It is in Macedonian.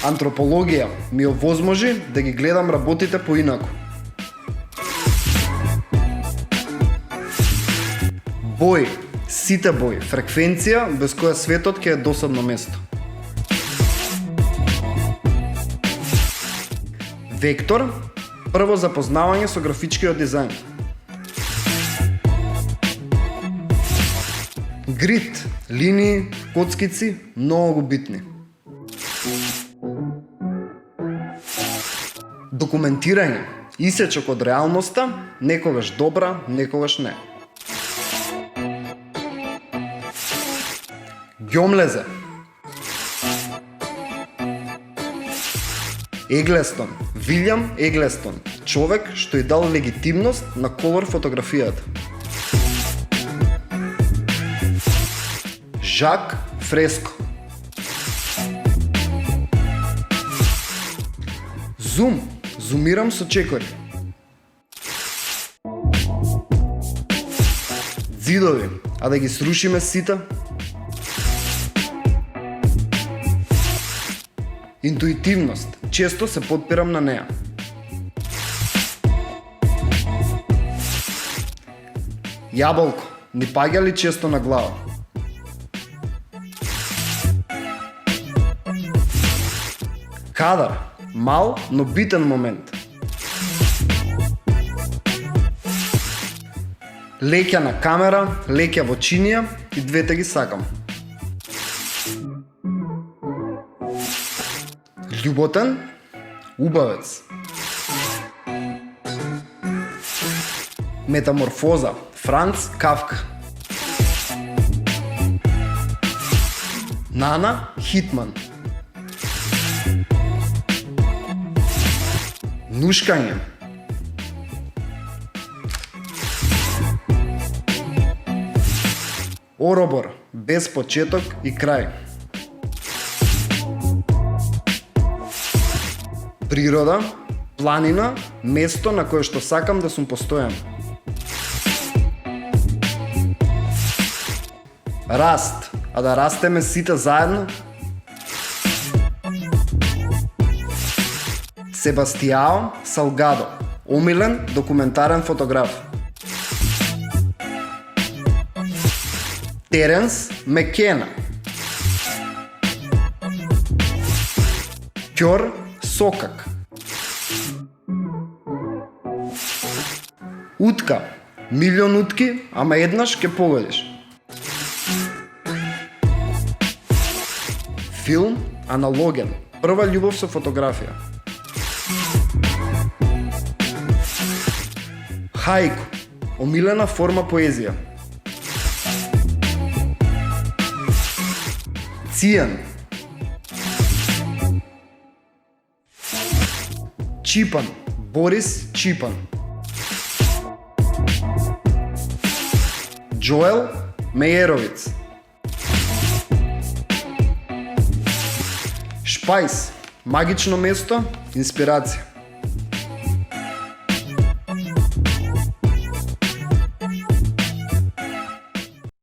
Антропологија ми овозможи да ги гледам работите поинаку. Бој, сите бои, фреквенција без која светот ќе е досадно место. Вектор, прво запознавање со графичкиот дизајн. Грид, линии, коцкици, многу битни. Документирање, исечок од реалноста, некогаш добра, некогаш не. Ѓомлезе. Еглестон, Вилјам Еглестон, човек што и дал легитимност на колор фотографијата. Жак Фреско. Зум, зумирам со чекори. Зидови, а да ги срушиме сите. Интуитивност, често се подпирам на неа. Јаболко, ни паѓа ли често на глава? Кадар, мал, но битен момент. Леќа на камера, леќа во чинија и двете ги сакам. Љуботен, убавец. Метаморфоза, Франц Кафка. Нана Хитман. Нушкање. Оробор, без почеток и крај. Природа, планина, место на кое што сакам да сум постојан. Раст, а да растеме сите заедно. Себастијао Салгадо, омилен документарен фотограф. Теренс Мекена. Ќор Сокак. Утка, милион утки, ама еднаш ке погодиш. Филм аналоген, прва љубов со фотографија. Хајку, омилена форма поезија. Цијан. Чипан, Борис Чипан. Джоел Мејеровиц. Шпајс, магично место, инспирација.